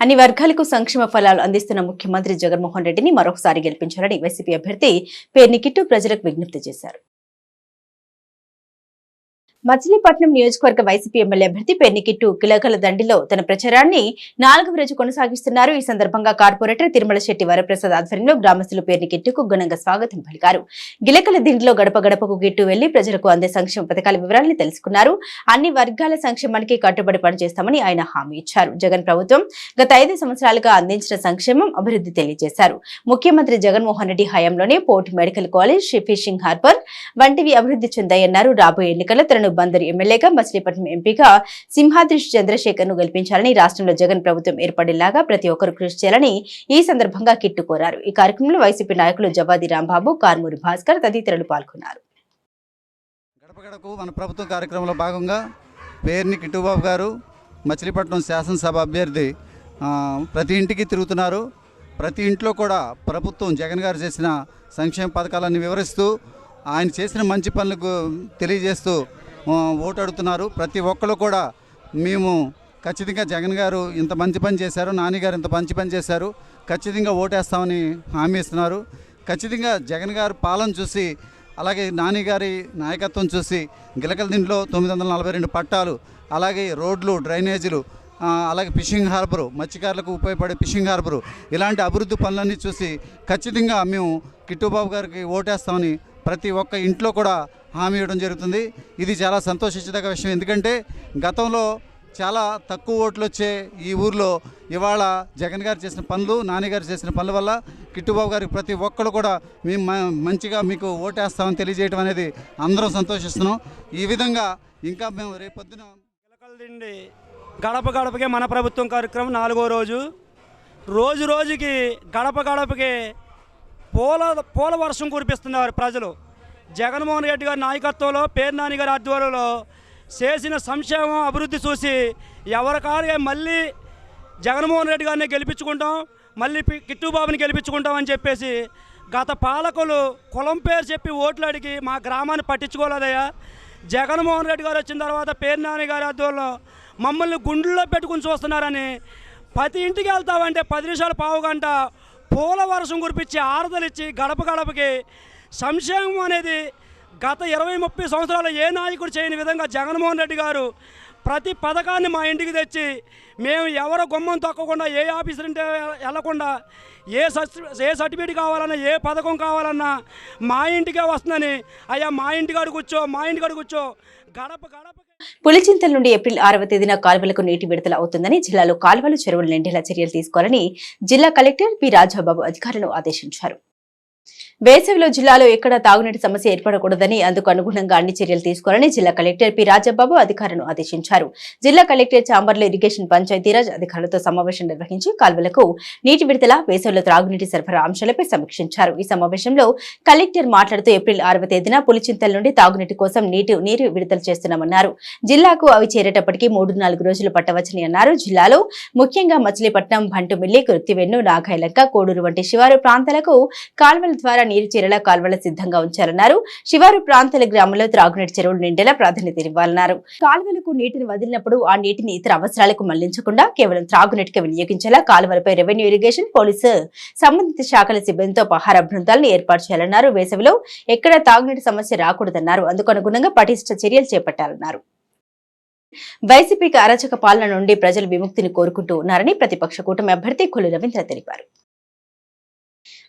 అన్ని వర్గాలకు సంక్షేమ ఫలాలు అందిస్తున్న ముఖ్యమంత్రి జగన్మోహన్ రెడ్డిని మరొకసారి గెలిపించాలని వైసీపీ అభ్యర్థి పేర్ని కిట్టు ప్రజలకు విజ్ఞప్తి చేశారు. మచిలీపట్నం నియోజకవర్గ వైసీపీ ఎమ్మెల్యే అభ్యర్థి పేర్ని కిట్టు కిలకల దండిలో తన ప్రచారాన్ని 4వ రోజు కొనసాగిస్తున్నారు. ఈ సందర్భంగా కార్పొరేటర్ తిరుమల శెట్టి వరప్రసాద్ ఆధ్వర్యంలో గ్రామస్తులు పేర్ని కిట్టుకు ఘనంగా స్వాగతం పలికారు. గిలకల దిండిలో గడప గడపకు గిట్టు వెళ్లి ప్రజలకు అందే సంక్షేమ పథకాల వివరాలను తెలుసుకున్నారు. అన్ని వర్గాల సంక్షేమానికి కట్టుబడి పనిచేస్తామని ఆయన హామీ ఇచ్చారు. జగన్ ప్రభుత్వం గత 5 సంవత్సరాలుగా అందించిన సంక్షేమం, అభివృద్ధి తెలియజేశారు. ముఖ్యమంత్రి జగన్మోహన్ రెడ్డి హయాంలోనే port medical college, fishing harbour వంటివి అభివృద్ధి చెందాయన్నారు. రాబోయే ఎన్నికల్లో తనను బందరు ఎమ్మెల్యేగా, మచిలీపట్నం ఎంపీగా సింహాద్రి చంద్రశేఖర్ ను గెలిపించాలని, రాష్ట్రంలో జగన్ ప్రభుత్వం ఏర్పడేలాగా ప్రతి ఒక్కరూ కృషి చేయాలని ఈ సందర్భంగా కిట్టు కోరారు. ఈ కార్యక్రమంలో వైసీపీ నాయకులు జవాది రాంబాబు, కార్మూరి భాస్కర్ తదితరులు పాల్గొన్నారు. గడప గడపకు మన ప్రభుత్వం కార్యక్రమంలో భాగంగా పేర్ని కిట్టుబాబు గారు మచిలీపట్నం శాసనసభ అభ్యర్థి ప్రతి ఇంటికి తిరుగుతున్నారు. ప్రతి ఇంట్లో కూడా ప్రభుత్వం జగన్ గారు చేసిన సంక్షేమ పథకాలన్నీ వివరిస్తూ ఆయన చేసిన మంచి పనులకు తెలియజేస్తూ ఓటు అడుగుతున్నారు. ప్రతి ఒక్కరు కూడా మేము ఖచ్చితంగా జగన్ గారు ఇంత మంచి పని చేశారు, నాని గారు ఇంత మంచి పని చేశారు, ఖచ్చితంగా ఓటేస్తామని హామీ ఇస్తున్నారు. ఖచ్చితంగా జగన్ గారు పాలన చూసి, అలాగే నాని గారి నాయకత్వం చూసి గిలకల దిండిలో 942 పట్టాలు, అలాగే రోడ్లు, డ్రైనేజీలు, అలాగే ఫిషింగ్ హార్బరు, మత్స్యకారులకు ఉపయోగపడే ఫిషింగ్ హార్బరు, ఇలాంటి అభివృద్ధి పనులన్నీ చూసి ఖచ్చితంగా మేము కిట్టుబాబు గారికి ఓటేస్తామని ప్రతి ఒక్క ఇంట్లో కూడా హామీ ఇవ్వడం జరుగుతుంది. ఇది చాలా సంతోషించదగ్గ విషయం. ఎందుకంటే గతంలో చాలా తక్కువ ఓట్లు వచ్చే ఈ ఊర్లో ఇవాళ జగన్ గారు చేసిన పనులు, నాని గారు చేసిన పనుల వల్ల కిట్టుబాబు గారికి ప్రతి ఒక్కరు కూడా మేము మంచిగా మీకు ఓటేస్తామని తెలియజేయడం అనేది అందరం సంతోషిస్తున్నాం. ఈ విధంగా ఇంకా మేము రేపొద్దున గిలకలదిండి గడప గడపకే మన ప్రభుత్వం కార్యక్రమం 4వ రోజు. రోజు రోజుకి గడప గడపకి పూల వర్షం కురిపిస్తున్నారు ప్రజలు. జగన్మోహన్ రెడ్డి గారి నాయకత్వంలో, పేర్ని నాని గారి ఆధ్వర్యంలో చేసిన సంక్షేమం, అభివృద్ధి చూసి ఎవరికారుగా మళ్ళీ జగన్మోహన్ రెడ్డి గారిని గెలిపించుకుంటాం, మళ్ళీ కిట్టుబాబుని గెలిపించుకుంటాం అని చెప్పేసి గత పాలకులు కులం పేరు చెప్పి ఓట్లు అడిగి మా గ్రామాన్ని పట్టించుకోలేదయ్యా. జగన్మోహన్ రెడ్డి గారు వచ్చిన తర్వాత పేర్ని నాని గారి ఆధ్వర్యంలో మమ్మల్ని గుండెల్లో పెట్టుకుని చూస్తున్నారని ప్రతి ఇంటికి వెళ్తామంటే 10 నిమిషాలు, పావు గంట పూల వర్షం కురిపించి ఆరుదలిచ్చి గడప గడపకి సంక్షేమం అనేది గత 20-30 సంవత్సరాలు ఏ నాయకుడు చేయని విధంగా జగన్మోహన్ రెడ్డి గారు ప్రతి పథకాన్ని మా ఇంటికి తెచ్చి, మేము ఎవరో గుమ్మం తొక్కకుండా, ఏ ఆఫీసర్ అంటే వెళ్లకుండా, ఏ సర్టిఫికేట్ కావాలన్నా, ఏ పథకం కావాలన్నా మా ఇంటికే వస్తుందని, అయ్యా మా ఇంటికాడు కూర్చో, మా ఇంటికాడు కూర్చో, గడప గడప. పులిచింతల నుండి ఏప్రిల్ 6వ తేదీన కాల్వలకు నీటి విడుదల అవుతుందని, జిల్లాలో కాల్వలు, చెరువులు నిండేలా చర్యలు తీసుకోవాలని జిల్లా కలెక్టర్ పి రాజాబాబు అధికారులను ఆదేశించారు. వేసవిలో జిల్లాలో ఎక్కడ తాగునీటి సమస్య ఏర్పడకూడదని, అందుకు అనుగుణంగా అన్ని చర్యలు తీసుకోవాలని జిల్లా కలెక్టర్ పి రాజాబాబు అధికారులను ఆదేశించారు. జిల్లా కలెక్టర్ చాంబర్లో ఇరిగేషన్, పంచాయతీరాజ్ అధికారులతో సమావేశం నిర్వహించి కాల్వలకు నీటి విడుదల, వేసవిలో త్రాగునీటి సరఫరా అంశాలపై సమీక్షించారు. ఈ సమావేశంలో కలెక్టర్ మాట్లాడుతూ ఏప్రిల్ 6వ తేదీన పులిచింతల నుండి తాగునీటి కోసం నీరు విడుదల చేస్తున్నామన్నారు. జిల్లాకు అవి చేరేటప్పటికీ 3-4 రోజులు పట్టవచ్చని అన్నారు. జిల్లాలో ముఖ్యంగా మచిలీపట్నం, బంటుమిల్లి, కృత్తివెన్ను, నాగాయలంక, కోడూరు వంటి శివారు ప్రాంతాలకు కాల్వల ద్వారా నీరు చేరేలా కాల్వల సిద్ధంగా ఉంచారన్నారు. శివారు ప్రాంతాల గ్రామంలో త్రాగునీటి చెరువులు నిండేలా ప్రాధాన్యత ఇవ్వాలన్నారు. కాల్వలకు నీటిని వదిలినప్పుడు ఆ నీటిని ఇతర అవసరాలకు మళ్లించకుండా కేవలం త్రాగునీటికి వినియోగించేలా కాల్వలపై రెవెన్యూ, ఇరిగేషన్, పోలీసు సంబంధిత శాఖల సిబ్బందితో పహారా బృందాలను ఏర్పాటు చేయాలన్నారు. వేసవిలో ఎక్కడ తాగునీటి సమస్య రాకూడదన్నారు. అందుకు అనుగుణంగా పటిష్ట చర్యలు చేపట్టాలన్నారు. వైసీపీకి అరాచక పాలన నుండి ప్రజలు విముక్తిని కోరుకుంటూ ఉన్నారని ప్రతిపక్ష కూటమి అభ్యర్థి కొల్లు రవీంద్ర తెలిపారు.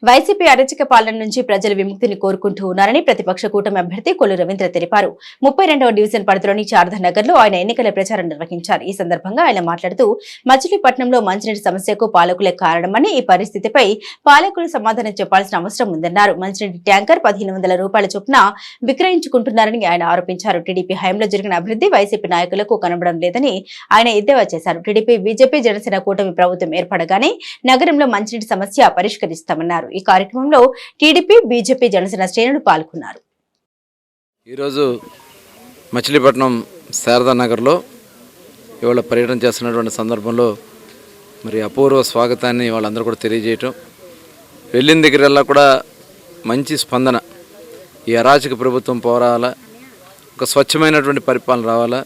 వైసీపీ అరాచక పాలన నుంచి ప్రజలు విముక్తిని కోరుకుంటూ ఉన్నారని ప్రతిపక్ష కూటమి అభ్యర్థి కొల్లు రవీంద్ర తెలిపారు. 32వ డివిజన్ పరిధిలోని చార్ధనగర్ లో ఆయన ఎన్నికల ప్రచారం నిర్వహించారు. ఈ సందర్భంగా ఆయన మాట్లాడుతూ మచిలీపట్నంలో మంచినీటి సమస్యకు పాలకులే కారణమని, ఈ పరిస్థితిపై పాలకులు సమాధానం చెప్పాల్సిన అవసరం ఉందన్నారు. మంచినీటి ట్యాంకర్ 1500 రూపాయల చొప్పున విక్రయించుకుంటున్నారని ఆయన ఆరోపించారు. టీడీపీ హయాంలో జరిగిన అభివృద్ధి వైసీపీ నాయకులకు కనబడం లేదని ఆయన ఎద్దేవా చేశారు. టీడీపీ, బీజేపీ, జనసేన కూటమి ప్రభుత్వం ఏర్పడగానే నగరంలో మంచినీటి సమస్య పరిష్కరిస్తామన్నారు. ఈ కార్యక్రమంలో టీడీపీ, బీజేపీ, జనసేన శ్రేణులు పాల్గొన్నారు. ఈరోజు మచిలీపట్నం శారదానగర్లో ఇవాళ పర్యటన చేస్తున్నటువంటి సందర్భంలో మరి అపూర్వ స్వాగతాన్ని వాళ్ళందరూ కూడా తెలియజేయటం, వెళ్ళిన దగ్గరల్లా కూడా మంచి స్పందన. ఈ అరాచక ప్రభుత్వం పోరాలా, ఒక స్వచ్ఛమైనటువంటి పరిపాలన రావాలా,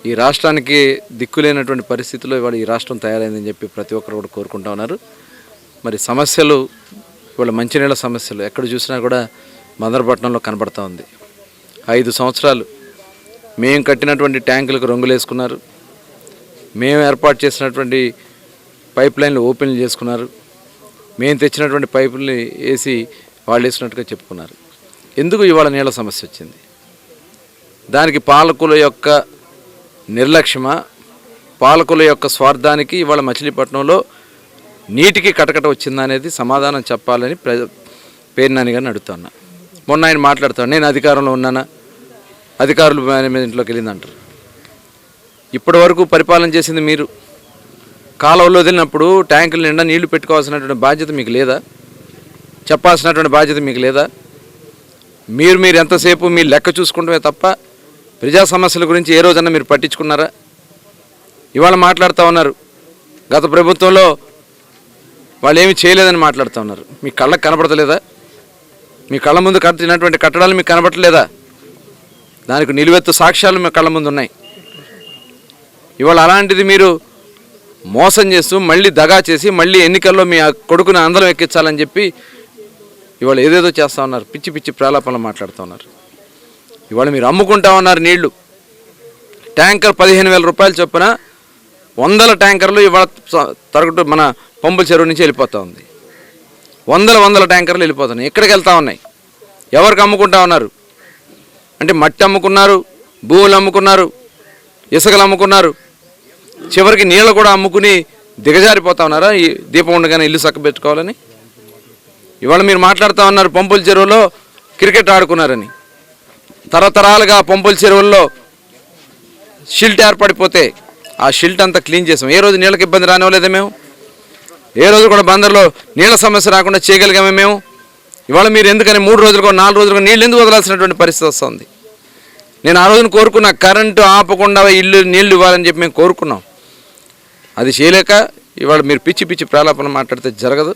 ఈ రాష్ట్రానికి దిక్కులేనటువంటి పరిస్థితుల్లో ఇవాళ ఈ రాష్ట్రం తయారైందని చెప్పి ప్రతి ఒక్కరు కూడా కోరుకుంటా ఉన్నారు. మరి సమస్యలు ఇవాళ మంచినీళ్ళ సమస్యలు ఎక్కడ చూసినా కూడా మదనపట్నంలో కనబడతా ఉంది. 5 సంవత్సరాలు మేము కట్టినటువంటి ట్యాంకులకు రంగులు వేసుకున్నారు, మేము ఏర్పాటు చేసినటువంటి పైప్ లైన్లు ఓపెన్లు చేసుకున్నారు, మేము తెచ్చినటువంటి పైపుల్ని వేసి వాళ్ళు వేసినట్టుగా చెప్పుకున్నారు. ఎందుకు ఇవాళ నీళ్ళ సమస్య వచ్చింది? దానికి పాలకుల యొక్క నిర్లక్ష్యమా, పాలకుల యొక్క స్వార్థానికి ఇవాళ మచిలీపట్నంలో నీటికి కటకట వచ్చిందా అనేది సమాధానం చెప్పాలని పేర్నాని గారిని అడుగుతున్నా. మొన్న ఆయన మాట్లాడుతాను, నేను అధికారంలో ఉన్నానా, అధికారులు మేనేజ్మెంట్లోకి వెళ్ళిందంటారు. ఇప్పటి వరకు పరిపాలన చేసింది మీరు. కాలువలో వదిలినప్పుడు ట్యాంకుల నిండా నీళ్లు పెట్టుకోవాల్సినటువంటి బాధ్యత మీకు లేదా? చెప్పాల్సినటువంటి బాధ్యత మీకు లేదా? మీరు ఎంతసేపు మీ లెక్క చూసుకుంటమే తప్ప ప్రజా సమస్యల గురించి ఏ రోజన్నా మీరు పట్టించుకున్నారా? ఇవాళ మాట్లాడుతూ ఉన్నారు, గత ప్రభుత్వంలో వాళ్ళు ఏమీ చేయలేదని మాట్లాడుతూ ఉన్నారు. మీ కళ్ళకు కనబడతలేదా? మీ కళ్ళ ముందు కట్టినటువంటి కట్టడాలు మీకు కనబడలేదా? దానికి నిలువెత్తు సాక్ష్యాలు మీ కళ్ళ ముందు ఉన్నాయి. ఇవాళ అలాంటిది మీరు మోసం చేస్తూ మళ్ళీ దగా చేసి మళ్ళీ ఎన్నికల్లో మీ కొడుకుని అందరం ఎక్కించాలని చెప్పి ఇవాళ ఏదేదో చేస్తూ ఉన్నారు. పిచ్చి పిచ్చి ప్రాలాపనలు మాట్లాడుతూ ఉన్నారు. ఇవాళ మీరు అమ్ముకుంటా ఉన్నారు నీళ్లు. ట్యాంకర్ 15,000 రూపాయలు చొప్పున 100 ట్యాంకర్లు ఇవాళ తరగటు మన పంపుల చెరువు నుంచి వెళ్ళిపోతూ ఉంది. 100 ట్యాంకర్లు వెళ్ళిపోతున్నాయి. ఎక్కడికి వెళ్తూ ఉన్నాయి? ఎవరికి అమ్ముకుంటా ఉన్నారు? అంటే మట్టి అమ్ముకున్నారు, భూములు అమ్ముకున్నారు, ఇసుకలు అమ్ముకున్నారు, చివరికి నీళ్ళు కూడా అమ్ముకుని దిగజారిపోతా ఉన్నారా ఈ దీపం ఉండగానే ఇల్లు చక్కబెట్టుకోవాలని? ఇవాళ మీరు మాట్లాడుతూ ఉన్నారు పంపుల చెరువులో క్రికెట్ ఆడుకున్నారని. తరతరాలుగా పంపుల చెరువుల్లో షిల్ట్ ఏర్పడిపోతే ఆ షిల్ట్ అంతా క్లీన్ చేసాం. ఏ రోజు నీళ్ళకి ఇబ్బంది రానివ్వలేదా మేము? ఏ రోజు కూడా బందర్లో నీళ్ళ సమస్య రాకుండా చేయగలిగామే మేము? ఇవాళ మీరు ఎందుకని 3 రోజులుగా 4 రోజులుగా నీళ్ళు ఎందుకు వదలాల్సినటువంటి పరిస్థితి వస్తుంది? నేను ఆ రోజున కోరుకున్నా, కరెంటు ఆపకుండా నీళ్లు ఇవ్వాలని చెప్పి మేము కోరుకున్నాం. అది చేయలేక ఇవాళ మీరు పిచ్చి పిచ్చి ప్రాలాపన మాట్లాడితే జరగదు.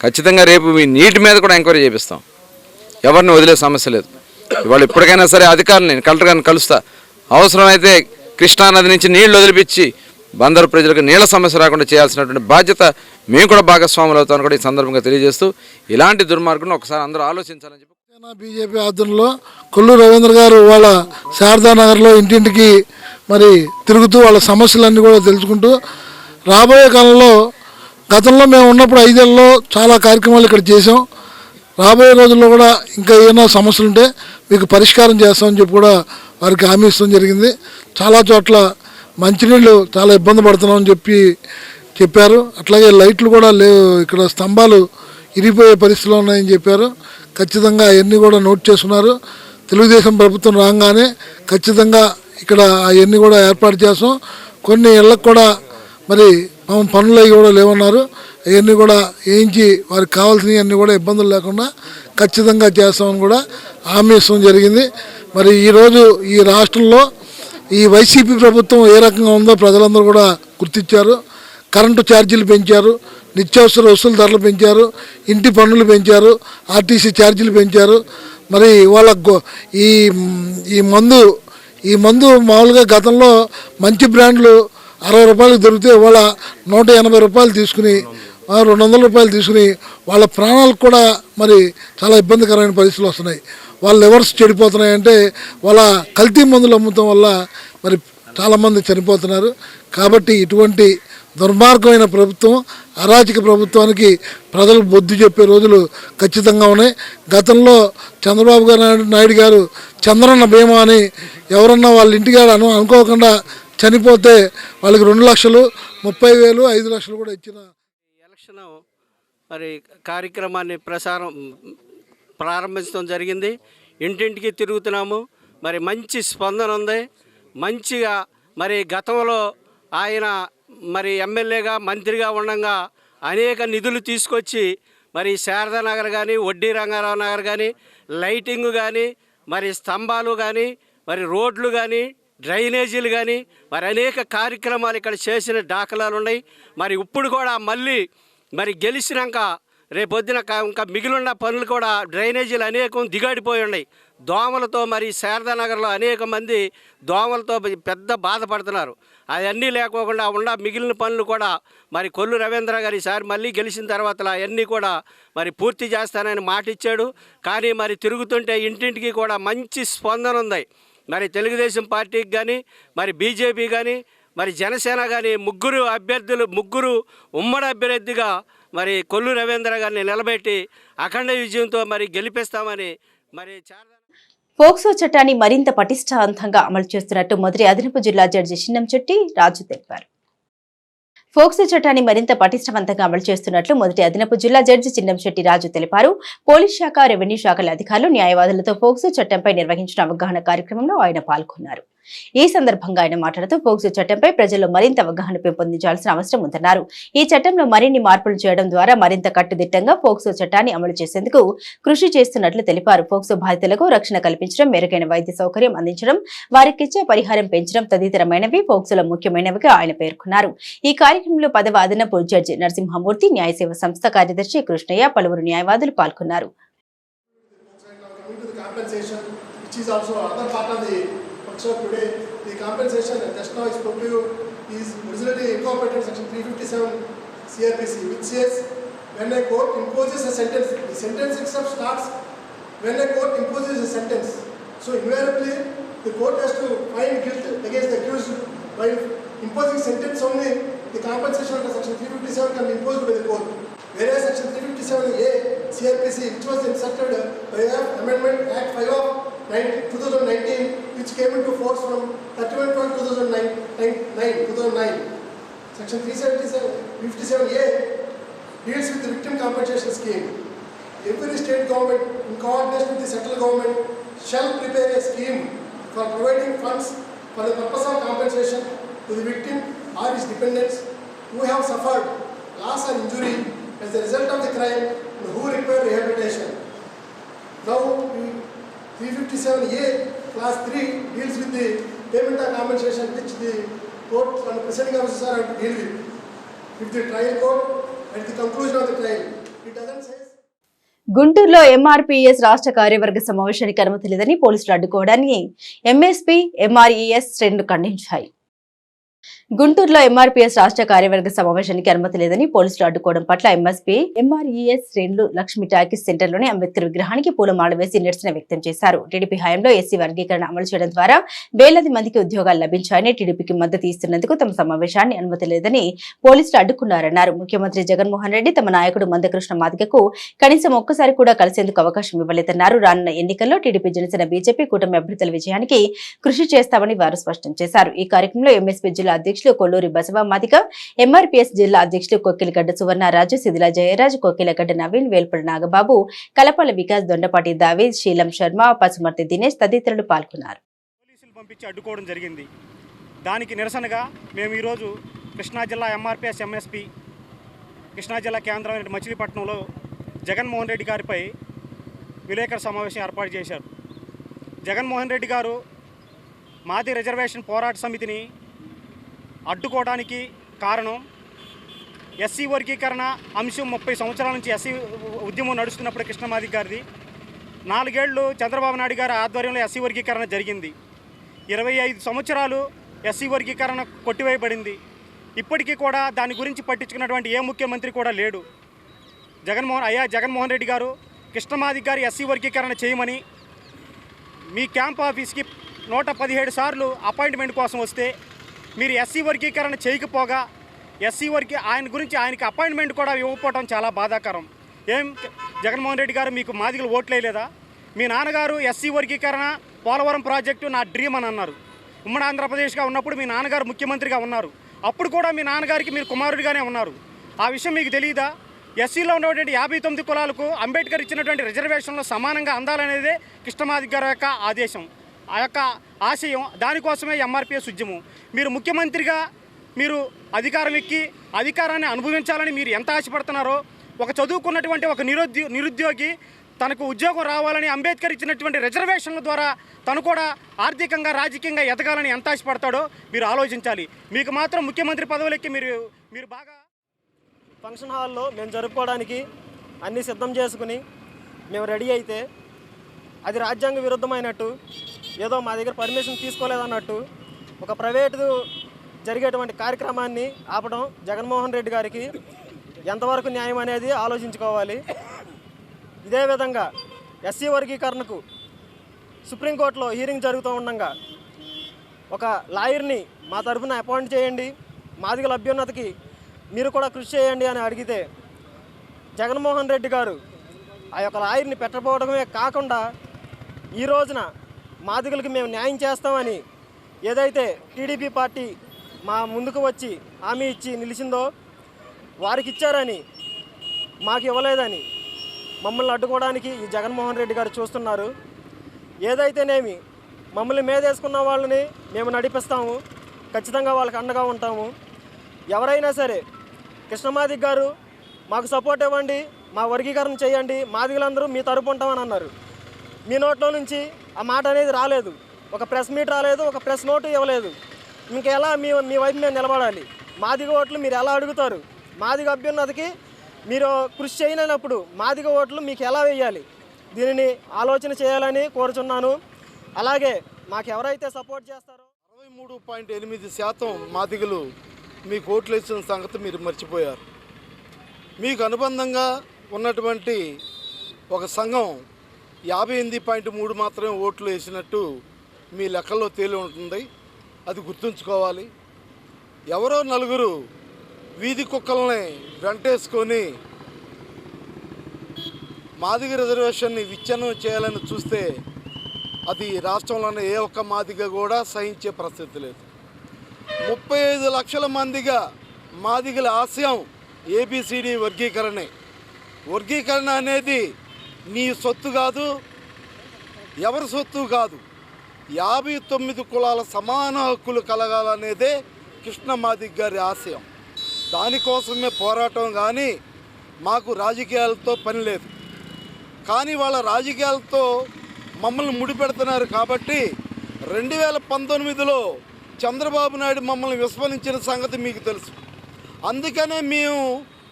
ఖచ్చితంగా రేపు మీ నీటి మీద కూడా ఎంక్వైరీ చేపిస్తాం. ఎవరిని వదిలే సమస్య లేదు. ఇవాళ ఇప్పటికైనా సరే అధికారులు నేను కలెక్టర్ గారిని కలుస్తా. అవసరమైతే కృష్ణానది నుంచి నీళ్లు వదిలిపించి బందరు ప్రజలకు నీళ్ళ సమస్య రాకుండా చేయాల్సినటువంటి బాధ్యత మేము కూడా భాగస్వాములు అవుతామని కూడా ఈ సందర్భంగా తెలియజేస్తూ ఇలాంటి దుర్మార్గులను ఒకసారి అందరూ ఆలోచించాలని చెప్పి బీజేపీ ఆధ్వర్యంలో కొల్లు రవీంద్ర గారు వాళ్ళ శారదానగర్లో ఇంటింటికి మరి తిరుగుతూ వాళ్ళ సమస్యలన్నీ కూడా తెలుసుకుంటూ రాబోయే కాలంలో గతంలో మేము ఉన్నప్పుడు 5 ఏళ్ళలో చాలా కార్యక్రమాలు ఇక్కడ చేసాం. రాబోయే రోజుల్లో కూడా ఇంకా ఏమైనా సమస్యలు ఉంటే మీకు పరిష్కారం చేస్తామని చెప్పి కూడా వారికి హామీ ఇవ్వడం జరిగింది. చాలా చోట్ల మంచినీళ్ళు చాలా ఇబ్బంది పడుతున్నామని చెప్పారు. అట్లాగే లైట్లు కూడా లేవు, ఇక్కడ స్తంభాలు ఇరిగిపోయే పరిస్థితిలో ఉన్నాయని చెప్పారు. ఖచ్చితంగా అవన్నీ కూడా నోట్ చేసుకున్నారు. తెలుగుదేశం ప్రభుత్వం రాగానే ఖచ్చితంగా ఇక్కడ అవన్నీ కూడా ఏర్పాటు చేస్తాం. కొన్ని ఇళ్ళకు కూడా మరి పనులు అవి కూడా లేవన్నారు. అవన్నీ కూడా వేయించి వారికి కావాల్సినవి అన్నీ కూడా ఇబ్బందులు లేకుండా ఖచ్చితంగా చేస్తామని కూడా హామీ ఇవ్వడం జరిగింది. మరి ఈరోజు ఈ రాష్ట్రంలో ఈ వైసీపీ ప్రభుత్వం ఏ రకంగా ఉందో ప్రజలందరూ కూడా గుర్తించారు. కరెంటు ఛార్జీలు పెంచారు, నిత్యావసర వస్తువుల ధరలు పెంచారు, ఇంటి పన్నులు పెంచారు, ఆర్టీసీ ఛార్జీలు పెంచారు. మరి వాళ్ళ ఈ మందు మామూలుగా గతంలో మంచి బ్రాండ్లు 60 రూపాయలకు దొరికితే వాళ్ళ 180 రూపాయలు తీసుకుని 200 రూపాయలు తీసుకుని వాళ్ళ ప్రాణాలకు కూడా మరి చాలా ఇబ్బందికరమైన పరిస్థితులు వస్తున్నాయి. వాళ్ళ లివర్స్ చెడిపోతున్నాయంటే వాళ్ళ కల్తీ మందులు అమ్ముతాం వల్ల మరి చాలామంది చనిపోతున్నారు. కాబట్టి ఇటువంటి దుర్మార్గమైన ప్రభుత్వం, అరాచక ప్రభుత్వానికి ప్రజలు బుద్ధి చెప్పే రోజులు ఖచ్చితంగా ఉన్నాయి. గతంలో చంద్రబాబు నాయుడు గారు చంద్రన్న బీమా అని ఎవరన్నా వాళ్ళ ఇంటికాడ అనుకోకుండా చనిపోతే వాళ్ళకి 2 లక్షలు, 30,000, 5 లక్షలు కూడా ఇచ్చిన ఎలక్షన్ మరి కార్యక్రమాన్ని ప్రారంభించడం జరిగింది. ఇంటింటికి తిరుగుతున్నాము. మరి మంచి స్పందన ఉంది. మంచిగా మరి గతంలో ఆయన మరి ఎమ్మెల్యేగా మంత్రిగా ఉండగా అనేక నిధులు తీసుకొచ్చి మరి శారదానగర్ కానీ, వడ్డీ రంగారావు నగర్ కానీ, లైటింగ్ కానీ, మరి స్తంభాలు కానీ, మరి రోడ్లు కానీ, డ్రైనేజీలు కానీ, మరి అనేక కార్యక్రమాలు ఇక్కడ చేసిన దాఖలాలు ఉన్నాయి. మరి ఇప్పుడు కూడా మళ్ళీ మరి గెలిచినాక రేపొద్దున ఇంకా మిగిలిన పనులు కూడా డ్రైనేజీలు అనేకం దిగాడిపోయి ఉన్నాయి. దోమలతో మరి శారదానగర్లో అనేక మంది దోమలతో పెద్ద బాధపడుతున్నారు. అవన్నీ లేకోకుండా ఉన్న మిగిలిన పనులు కూడా మరి కొల్లు రవీంద్ర గారు ఈసారి మళ్ళీ గెలిచిన తర్వాత అవన్నీ కూడా మరి పూర్తి చేస్తానని మాట ఇచ్చాడు. కానీ మరి తిరుగుతుంటే ఇంటింటికి కూడా మంచి స్పందన ఉంది. మరి తెలుగుదేశం పార్టీకి కానీ మరి బీజేపీ కానీ మరి జనసేన కానీ ముగ్గురు ఉమ్మడి అభ్యర్థిగా మరి కొల్లు రవీంద్ర గారిని నిలబెట్టి అఖండ విజయంతో మరి గెలిపిస్తామని మరి పోక్సో చట్టాన్ని మరింత పటిష్టవంతంగా అమలు చేస్తున్నట్టు మొదటి అదనపు జిల్లా జడ్జి చిన్నంశెట్టి రాజు తెలిపారు. పోక్సో చట్టాన్ని మరింత పటిష్టవంతంగా అమలు చేస్తున్నట్లు మొదటి అదనపు జిల్లా జడ్జి చిన్నంశెట్టి రాజు తెలిపారు. పోలీస్ శాఖ, రెవెన్యూ శాఖల అధికారులు, న్యాయవాదులతో పోక్సో చట్టంపై నిర్వహించిన అవగాహన కార్యక్రమంలో ఆయన పాల్గొన్నారు. ఈ సందర్భంగా ఆయన మాట్లాడుతూ పోక్సో చట్టంపై ప్రజల్లో మరింత అవగాహన పెంపొందించాల్సిన అవసరం ఉందన్నారు. ఈ చట్టంలో మరిన్ని మార్పులు చేయడం ద్వారా మరింత కట్టుదిట్టంగా పోక్సో చట్టాన్ని అమలు చేసేందుకు కృషి చేస్తున్నట్లు తెలిపారు. పోక్సో బాధితులకు రక్షణ కల్పించడం, మెరుగైన వైద్య సౌకర్యం అందించడం, వారికిచ్చే పరిహారం పెంచడం తదితరమైనవి పోక్సోలో ముఖ్యమైనవిగా ఆయన పేర్కొన్నారు. ఈ కార్యక్రమంలో 10వ అదనపు జడ్జి నరసింహమూర్తి, న్యాయసేవ సంస్థ కార్యదర్శి కృష్ణయ్య, పలువురు న్యాయవాదులు పాల్గొన్నారు. So today the compensation just now I spoke to you is originally incorporated section 357 CRPC, which says when a court imposes a sentence, the sentence itself starts when a court imposes a sentence. So invariably the court has to find guilt against the accused. While imposing sentence only, the compensation under section 357 can be imposed by the court. Whereas section 357A CRPC, which was inserted by Amendment Act 5 of 2019, which came into force from 31/12/2009. Section 357A deals with the victim compensation scheme. Every state government, in coordination with the central government, shall prepare a scheme for providing funds for the purpose of compensation to the victim or his dependents who have suffered loss or injury as a result of the crime and who require rehabilitation. Now, 357A class 3 deals with the payment of compensation which the court and presiding officers are to deal with. If the trial court at the conclusion of the trial, it doesn't say. గుంటూరులో MRPS రాష్ట్ర కార్యవర్గ సమావేశానికి అనుమతి లేదని పోలీసులు అడ్డుకోవడాన్ని MSP, ఎంఆర్ఈఎస్ శ్రేణులు ఖండించాయి. గుంటూరులో MRPS రాష్ట్ర కార్యవర్గ సమావేశానికి అనుమతి లేదని పోలీసులు అడ్డుకోవడం పట్ల ఎంఎస్పీ, ఎంఆర్ఈఎస్ శ్రేణులు లక్ష్మీ టాకీస్ సెంటర్లోని అంబేద్కర్ విగ్రహానికి పూలమాల వేసి నిరసన వ్యక్తం చేశారు. టీడీపీ హయాంలో ఎస్సీ వర్గీకరణ అమలు చేయడం ద్వారా వేలాది మందికి ఉద్యోగాలు లభించాయని, టీడీపీకి మద్దతు ఇస్తున్నందుకు తమ సమావేశాన్ని అనుమతి లేదని పోలీసులు అడ్డుకున్నారన్నారు. ముఖ్యమంత్రి జగన్మోహన్ రెడ్డి తమ నాయకుడు మందకృష్ణ మాదిగకు కనీసం ఒక్కసారి కూడా కలిసేందుకు అవకాశం ఇవ్వలేదన్నారు. రానున్న ఎన్నికల్లో టీడీపీ, జనసేన, బీజేపీ కూటమి అభ్యర్థుల విజయానికి కృషి చేస్తామని వారు స్పష్టం చేశారు. ఈ కార్యక్రమంలో ఎంఎస్పీ జిల్లా అధ్యక్షులు కొల్లూరి బసవ మాదిగ, ఎంఆర్పీఎస్ జిల్లా అధ్యక్షులు కొక్కిలగడ్డ సువర్ణరాజు, సిదిల జయరాజ్, కొక్కిలగడ్డ నవీన్, వేల్పూడి నాగబాబు, కలపాల వికాస్, దొండపాటి దావీద్, శీలం శర్మ, పసుమర్తి దినేష్ తదితరులు పాల్గొన్నారు. పోలీసులు పంపించి అడ్డుకోవడం జరిగింది. దానికి నిరసనగా మేము ఈరోజు కృష్ణా జిల్లా ఎంఆర్పీఎస్ ఎంఎస్పీ కృష్ణా జిల్లా కేంద్రమైన మచిలీపట్నంలో జగన్మోహన్ రెడ్డి గారిపై విలేకరుల సమావేశం ఏర్పాటు చేశారు. జగన్మోహన్ రెడ్డి గారు మాది రిజర్వేషన్ పోరాట సమితిని అడ్డుకోవడానికి కారణం ఎస్సీ వర్గీకరణ అంశం 30 సంవత్సరాల నుంచి ఎస్సీ ఉద్యమం నడుస్తున్నప్పుడు కృష్ణమాది గారిది 4 ఏళ్ళు చంద్రబాబు నాయుడు గారి ఆధ్వర్యంలో ఎస్సీ వర్గీకరణ జరిగింది. 25 సంవత్సరాలు ఎస్సీ వర్గీకరణ కొట్టివేయబడింది. ఇప్పటికీ కూడా దాని గురించి పట్టించుకున్నటువంటి ఏ ముఖ్యమంత్రి కూడా లేడు. జగన్మోహన్ రెడ్డి గారు కృష్ణమాది గారి ఎస్సీ వర్గీకరణ చేయమని మీ క్యాంప్ ఆఫీస్కి 117 సార్లు అపాయింట్మెంట్ కోసం వస్తే మీరు ఎస్సీ వర్గీకరణ చేయకపోగా ఆయన గురించి ఆయనకి అపాయింట్మెంట్ కూడా ఇవ్వకపోవడం చాలా బాధాకరం. ఏం జగన్మోహన్ రెడ్డి గారు మీకు మాదిగలు ఓట్లేదా? మీ నాన్నగారు ఎస్సీ వర్గీకరణ పోలవరం ప్రాజెక్టు నా డ్రీమ్ అని అన్నారు. ఉమ్మడి ఆంధ్రప్రదేశ్గా ఉన్నప్పుడు మీ నాన్నగారు ముఖ్యమంత్రిగా ఉన్నారు. అప్పుడు కూడా మీ నాన్నగారికి మీరు కుమారుడిగానే ఉన్నారు. ఆ విషయం మీకు తెలియదా? ఎస్సీలో ఉన్నటువంటి 59 కులాలకు అంబేద్కర్ ఇచ్చినటువంటి రిజర్వేషన్లో సమానంగా అందాలనేదే కృష్ణమాది గారి యొక్క ఆదేశం, ఆ యొక్క ఆశయం. దానికోసమే ఎంఆర్పీఎస్ ఉద్యమం. మీరు ముఖ్యమంత్రిగా మీరు అధికారం ఎక్కి అధికారాన్ని అనుభవించాలని మీరు ఎంత ఆశపడుతున్నారో, ఒక చదువుకున్నటువంటి ఒక నిరుద్యోగి తనకు ఉద్యోగం రావాలని అంబేద్కర్ ఇచ్చినటువంటి రిజర్వేషన్ల ద్వారా తను కూడా ఆర్థికంగా రాజకీయంగా ఎదగాలని ఎంత ఆశపడతాడో మీరు ఆలోచించాలి. మీకు మాత్రం ముఖ్యమంత్రి పదవులెక్కి మీరు బాగా ఫంక్షన్ హాల్లో మేము జరుపుకోవడానికి అన్నీ సిద్ధం చేసుకుని మేము రెడీ అయితే అది రాజ్యాంగ విరుద్ధమైనట్టు, ఏదో మా దగ్గర పర్మిషన్ తీసుకోలేదన్నట్టు ఒక ప్రైవేటు జరిగేటువంటి కార్యక్రమాన్ని ఆపడం జగన్మోహన్ రెడ్డి గారికి ఎంతవరకు న్యాయం అనేది ఆలోచించుకోవాలి. ఇదే విధంగా ఎస్సీ వర్గీకరణకు సుప్రీంకోర్టులో హీరింగ్ జరుగుతూ ఉండగా ఒక లాయర్ని మా తరఫున అపాయింట్ చేయండి, మాదిగల అభ్యున్నతికి మీరు కూడా కృషి చేయండి అని అడిగితే జగన్మోహన్ రెడ్డి గారు ఆ యొక్క లాయర్ని పెట్టకపోవడమే కాకుండా ఈ రోజున మాదిగలకి మేము న్యాయం చేస్తామని ఏదైతే టీడీపీ పార్టీ మా ముందుకు వచ్చి హామీ ఇచ్చి నిలిచిందో వారికి ఇచ్చారని మాకు ఇవ్వలేదని మమ్మల్ని అడ్డుకోవడానికి ఈ జగన్మోహన్ రెడ్డి గారు చూస్తున్నారు. ఏదైతేనేమి మమ్మల్ని మేదేసుకున్న వాళ్ళని మేము నడిపిస్తాము, ఖచ్చితంగా వాళ్ళకి అండగా ఉంటాము. ఎవరైనా సరే కృష్ణమాదిగ గారు మాకు సపోర్ట్ ఇవ్వండి, మా వర్గీకరణ చేయండి, మాదిగలందరూ మీ తరపు ఉంటామని అన్నారు. మీ నోట్లో నుంచి ఆ మాట అనేది రాలేదు, ఒక ప్రెస్ మీట్ రాలేదు, ఒక ప్రెస్ నోటు ఇవ్వలేదు. ఇంకెలా మీ వైపు మేము నిలబడాలి? మాదిగ ఓట్లు మీరు ఎలా అడుగుతారు? మాదిగ అభ్యున్నతికి మీరు కృషి చేయనప్పుడు మాదిగ ఓట్లు మీకు ఎలా వేయాలి? దీనిని ఆలోచన చేయాలని కోరుచున్నాను. అలాగే మాకు ఎవరైతే సపోర్ట్ చేస్తారో 63.8% మాదిగలు మీకు ఓట్లు వేసిన సంగతి మీరు మర్చిపోయారు. మీకు అనుబంధంగా ఉన్నటువంటి ఒక సంఘం 58.3 మాత్రమే ఓట్లు వేసినట్టు మీ లెక్కల్లో తేలి ఉంటుంది. అది గుర్తుంచుకోవాలి. ఎవరో నలుగురు వీధి కుక్కల్ని వెంటేసుకొని మాదిగ రిజర్వేషన్ని విచ్ఛిన్నం చేయాలని చూస్తే అది రాష్ట్రంలోనే ఏ ఒక్క మాదిగ కూడా సహించే పరిస్థితి లేదు. 35 లక్షల మందిగా మాదిగల ఆశయం ఏబిసిడి వర్గీకరణ అనేది నీ సొత్తు కాదు, ఎవరి సొత్తు కాదు. 59 కులాల సమాన హక్కులు కలగాలనేదే కృష్ణమాదిగ గారి ఆశయం. దానికోసమే పోరాటం, కానీ మాకు రాజకీయాలతో పని లేదు. కానీ వాళ్ళ రాజకీయాలతో మమ్మల్ని ముడిపెడుతున్నారు కాబట్టి 2019లో చంద్రబాబు నాయుడు మమ్మల్ని విస్మరించిన సంగతి మీకు తెలుసు. అందుకనే మేము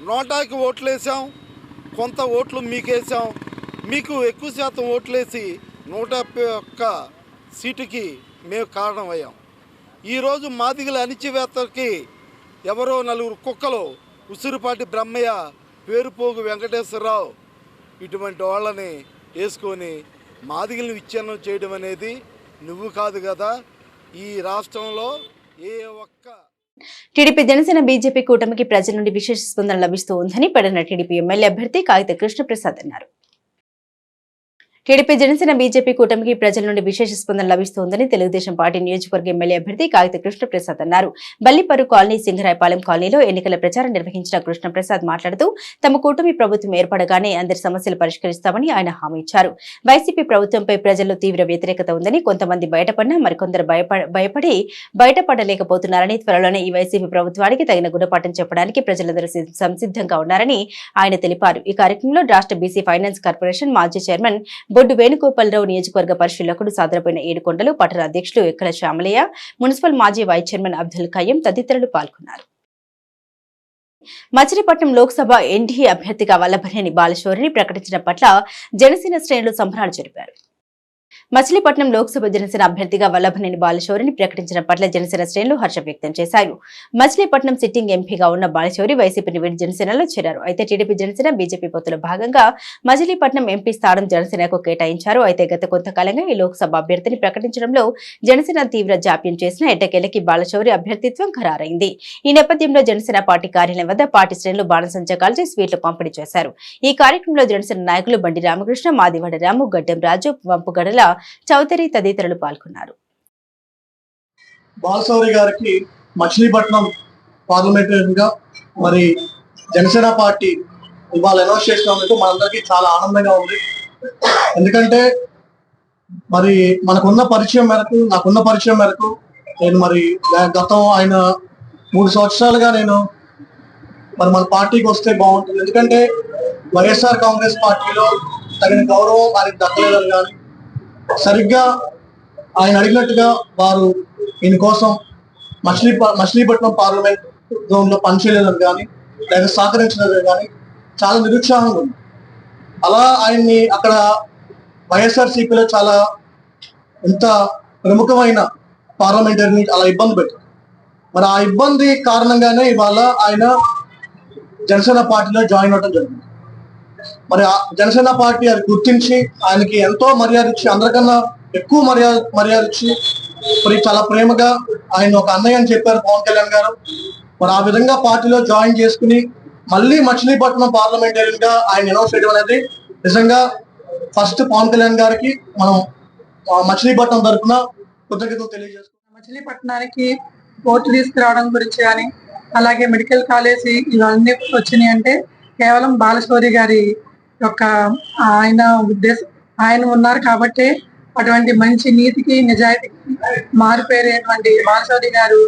నోటాకి ఓట్లేసాం, కొంత ఓట్లు మీకేసాం. మీకు ఎక్కువ శాతం ఓట్లేసి 171 సీటుకి మేము కారణమయ్యాం. ఈరోజు మాదిగల అణిచివేతకి ఎవరో నలుగురు కుక్కలు, ఉసిరిపాటి బ్రహ్మయ్య, పేరుపోగు వెంకటేశ్వరరావు ఇటువంటి వాళ్ళని వేసుకొని మాదిగలను విచ్ఛిన్నం చేయడం అనేది నువ్వు కాదు కదా. ఈ రాష్ట్రంలో ఏ ఒక్క టీడీపీ జనసేన బీజేపీ కూటమికి ప్రజల నుండి విశేష స్పందన లభిస్తూ ఉందని పెడన టీడీపీ ఎమ్మెల్యే అభ్యర్థి కాగిత కృష్ణప్రసాద్ అన్నారు. టీడీపీ జనసేన బీజేపీ కూటమికి ప్రజల నుండి విశేష స్పందన లభిస్తోందని తెలుగుదేశం పార్టీ నియోజకవర్గ ఎమ్మెల్యే అభ్యర్థి కాగిత కృష్ణప్రసాద్ అన్నారు. బల్లిపరు కాలనీ, సింగరాయపాలెం కాలనీలో ఎన్నికల ప్రచారం నిర్వహించిన కృష్ణప్రసాద్ మాట్లాడుతూ తమ కూటమి ప్రభుత్వం ఏర్పడగానే అందరి సమస్యలు పరిష్కరిస్తామని ఆయన హామీ ఇచ్చారు. వైసీపీ ప్రభుత్వంపై ప్రజల్లో తీవ్ర వ్యతిరేకత ఉందని, కొంతమంది బయటపడినా మరికొందరు భయపడి బయటపడలేకపోతున్నారని, త్వరలోనే ఈ వైసీపీ ప్రభుత్వానికి తగిన గుణపాఠం చెప్పడానికి ప్రజలందరూ సంసిద్ధంగా ఉన్నారని ఆయన తెలిపారు. ఈ కార్యక్రమంలో రాష్ట్ర బీసీ ఫైనాన్స్ కార్పొరేషన్ మాజీ చైర్మన్ బొడ్డు వేణుగోపాలరావు, నియోజకవర్గ పరిశీలకుడు సాదరపోయిన ఏడుకొండలు, పట్టణ అధ్యక్షులు ఎక్కల శ్యామలయ్య, మున్సిపల్ మాజీ వైస్ చైర్మన్ అబ్దుల్ ఖయ్యం తదితరులు పాల్గొన్నారు. మచిలీపట్నం లోక్సభ ఎన్డీఏ అభ్యర్థిగా వల్లభనేని బాలశౌరిని ప్రకటించడం పట్ల జనసేన శ్రేణులు సంబరాలు జరిపారు. మచిలీపట్నం లోక్సభ జనసేన అభ్యర్థిగా వల్లభనేని బాలశౌరిని ప్రకటించడం పట్ల జనసేన శ్రేణులు హర్షం వ్యక్తం చేశారు. మచిలీపట్నం సిట్టింగ్ ఎంపీగా ఉన్న బాలశౌరి వైసీపీని వీడి జనసేనలో చేరారు. అయితే టీడీపీ జనసేన బీజేపీ పొత్తులో భాగంగా మచిలీపట్నం ఎంపీ స్థానం జనసేనకు కేటాయించారు. అయితే గత కొంతకాలంగా ఈ లోక్సభ అభ్యర్థిని ప్రకటించడంలో జనసేన తీవ్ర జాప్యం చేసిన ఎట్టకేలకి బాలశౌరి అభ్యర్థిత్వం ఖరారైంది. ఈ నేపథ్యంలో జనసేన పార్టీ కార్యాలయం వద్ద పార్టీ శ్రేణులు బాణసంచా కాల్చి స్వీట్లు పంపిణీ చేశారు. ఈ కార్యక్రమంలో జనసేన నాయకులు బండి రామకృష్ణ, మాదివాడ రాము, గడ్డం రాజు, వంపుగడల చౌదరి తదితరులు పాల్గొన్నారు. బాలశౌరి గారికి మచిలీపట్నం పార్లమెంటరీగా మరి జనసేన పార్టీ ఇవాళ అనౌన్స్ చేసినందుకు మనందరికీ చాలా ఆనందంగా ఉంది. ఎందుకంటే మరి నాకున్న పరిచయం మేరకు నేను మరి గతం ఆయన 3 సంవత్సరాలుగా నేను మరి మన పార్టీకి వస్తే బాగుంటుంది. ఎందుకంటే వైఎస్ఆర్ కాంగ్రెస్ పార్టీలో తగిన గౌరవం ఆయనకు దక్కలేదని కానీ, సరిగ్గా ఆయన అడిగినట్టుగా వారు ఈయన కోసం మచిలీపట్నం పార్లమెంట్ జోన్ లో పనిచేయలేదని కానీ, లేదా సహకరించలేదని కానీ చాలా నిరుత్సాహంగా ఉంది. అలా ఆయన్ని అక్కడ వైఎస్ఆర్సీపీలో చాలా ఎంత ప్రముఖమైన పార్లమెంటరీని అలా ఇబ్బంది పెట్టారు. మరి ఆ ఇబ్బంది కారణంగానే ఇవాళ ఆయన జనసేన పార్టీలో జాయిన్ అవ్వడం జరిగింది. మరి ఆ జనసేన పార్టీ అది గుర్తించి ఆయనకి ఎంతో మర్యాద ఇచ్చి, అందరికన్నా ఎక్కువ మర్యాద ఇచ్చి మరి చాలా ప్రేమగా ఆయన ఒక అన్నయ్య అని చెప్పారు పవన్ కళ్యాణ్ గారు. మరి ఆ విధంగా పార్టీలో జాయిన్ చేసుకుని మళ్ళీ మచిలీపట్నం పార్లమెంటరీన్ గా ఆయన అనౌన్స్ చేయడం అనేది నిజంగా ఫస్ట్ పవన్ కళ్యాణ్ గారికి మనం మచిలీపట్నం తరఫున కృతజ్ఞతలు తెలియజేస్తున్నాం. మచిలీపట్నానికి పోర్టు తీసుకురావడం గురించి కానీ, అలాగే మెడికల్ కాలేజీ ఇవన్నీ వచ్చినాయి అంటే కేవలం బాలశౌరి గారి యొక్క ఆయన ఉన్నారు కాబట్టి అటువంటి మంచి నీతికి నిజాయితీకి మారిపోయేటువంటి బాలశౌరి గారు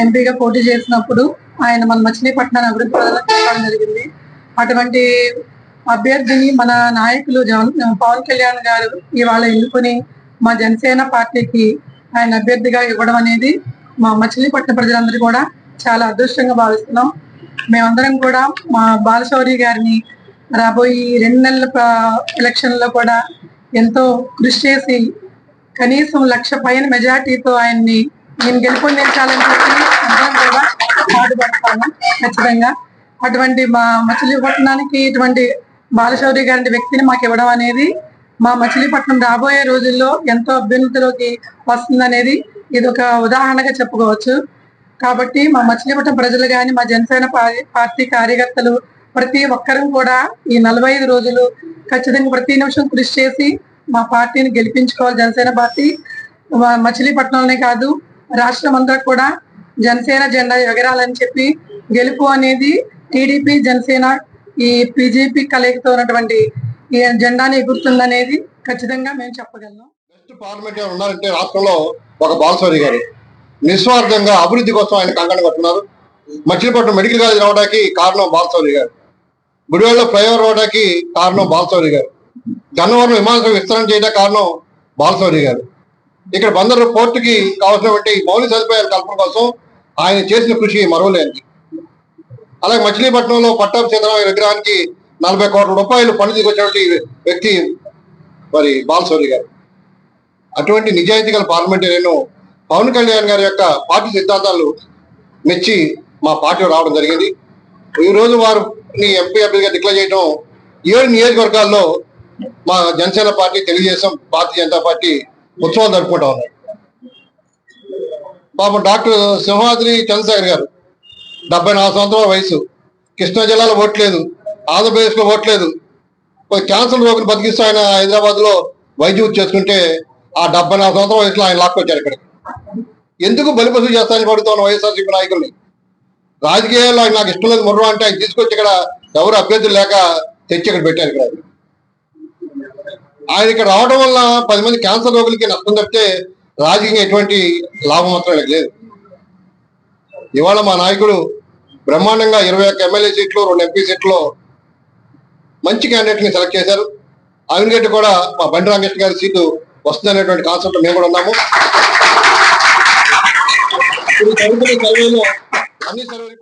ఎంపీగా పోటీ చేసినప్పుడు ఆయన మన మచిలీపట్నాన్ని అభివృద్ధి పరచడం జరిగింది. అటువంటి అభ్యర్థిని మన నాయకులు పవన్ కళ్యాణ్ గారు ఇవాళ ఎన్నుకొని మా జనసేన పార్టీకి ఆయన అభ్యర్థిగా ఇవ్వడం అనేది మా మచిలీపట్నం ప్రజలందరూ కూడా చాలా అదృష్టంగా భావిస్తున్నాం. మేమందరం కూడా మా బాలశౌరి గారిని రాబోయే 2 నెలల ఎలక్షన్లో కూడా ఎంతో కృషి చేసి కనీసం 1,00,000 పైన మెజార్టీతో ఆయన్ని నేను గెలుపొందించాలని చెప్పి అందరం కూడా పాటుపడతాము ఖచ్చితంగా. అటువంటి మా మచిలీపట్నానికి ఇటువంటి బాలశౌరి గారి వ్యక్తిని మాకు ఇవ్వడం అనేది మా మచిలీపట్నం రాబోయే రోజుల్లో ఎంతో అభ్యున్నతిలోకి వస్తుందనేది ఇది ఒక ఉదాహరణగా చెప్పుకోవచ్చు. కాబట్టి మా మచిలీపట్నం ప్రజలు కానీ, మా జనసేన పార్టీ కార్యకర్తలు ప్రతి ఒక్కరూ కూడా ఈ 45 రోజులు ఖచ్చితంగా ప్రతి నిమిషం కృషి చేసి మా పార్టీని గెలిపించుకోవాలి. జనసేన పార్టీ మచిలీపట్నంలోనే కాదు రాష్ట్రం అంతా కూడా జనసేన జెండా ఎగరాలని చెప్పి గెలుపు అనేది టీడీపీ జనసేన ఈ బీజేపీ కలయికతో ఉన్నటువంటి ఈ జెండాని ఎగురుతుందనేది ఖచ్చితంగా మేము చెప్పగలం. నెక్స్ట్ పార్లమెంట్ ఉన్నారంటే రాష్ట్రంలో ఒక బాలశౌరి గారు నిస్వార్థంగా అభివృద్ధి కోసం ఆయన కంకణం కట్టున్నారు. మచిలీపట్నం మెడికల్ కాలేజ్ రావడానికి కారణం బాలశౌరి గారు, గుడివాడలో ఫ్లైఓవర్ రావడానికి కారణం బాలశౌరి గారు, గన్నవరం విమానాశ్రయం విస్తరణ చేయడానికి కారణం బాలశౌరి గారు, ఇక్కడ బందరు పోర్టుకి కావాల్సినటువంటి మౌలిక సదుపాయాల కల్పన కోసం ఆయన చేసిన కృషి మరవలేనిది. అలాగే మచిలీపట్నంలో పట్టాభి సీతారామయ్య విగ్రహానికి 40 కోట్ల రూపాయలు పన్ను తీసుకొచ్చినటువంటి వ్యక్తి మరి బాలశౌరి గారు. అటువంటి నిజాయితీ గల పార్లమెంటరీను పవన్ కళ్యాణ్ గారి యొక్క పార్టీ సిద్ధాంతాలు మెచ్చి మా పార్టీ రావడం జరిగింది. ఈ రోజు వారిని ఎంపీ అభ్యర్థిగా డిక్లేర్ చేయడం 7 నియోజకవర్గాల్లో మా జనసేన పార్టీ, తెలుగుదేశం, భారతీయ జనతా పార్టీ ఉత్సవాలు జరుపుకుంటా ఉన్నాయి. పాపం డాక్టర్ సింహాద్రి చంద్రశేఖర్ గారు 74 సంవత్సరాల వయసు, కృష్ణా జిల్లాలో ఓట్లేదు, ఆంధ్రప్రదేశ్ లో ఓట్లేదు, క్యాన్సర్ రోగిని బతికిస్తూ ఆయన హైదరాబాద్ లో వైద్యం చేసుకుంటే ఆ 74 సంవత్సరాల వయసులో ఆయన లాక్కొచ్చారు ఇక్కడ. ఎందుకు బలిపశువు చేస్తానని పడుతున్న వైఎస్ఆర్సీపీ నాయకుల్ని రాజకీయాల్లో ఆయన నాకు ఇష్టం లేదు ముర్రు అంటే ఆయన తీసుకొచ్చి ఇక్కడ ఎవరు అభ్యర్థులు లేక తెచ్చి ఇక్కడ పెట్టారు. ఇక్కడ ఆయన ఇక్కడ రావడం వల్ల 10 మంది క్యాన్సర్ రోగులకి నష్టం తప్పితే రాజకీయంగా ఎటువంటి లాభం మాత్రం లేదు. ఇవాళ మా నాయకుడు బ్రహ్మాండంగా 21 ఎమ్మెల్యే సీట్లు, 2 ఎంపీ సీట్లు మంచి క్యాండిడేట్ ని సెలెక్ట్ చేశారు. అవినగడ్డి కూడా మా బండి రామకృష్ణ గారి సీటు వస్తుందనేటువంటి కాన్సెప్ట్ మేము కూడా ఉన్నాము. ఇప్పుడు జరుగుతున్న సర్వేలో అన్ని సర్వే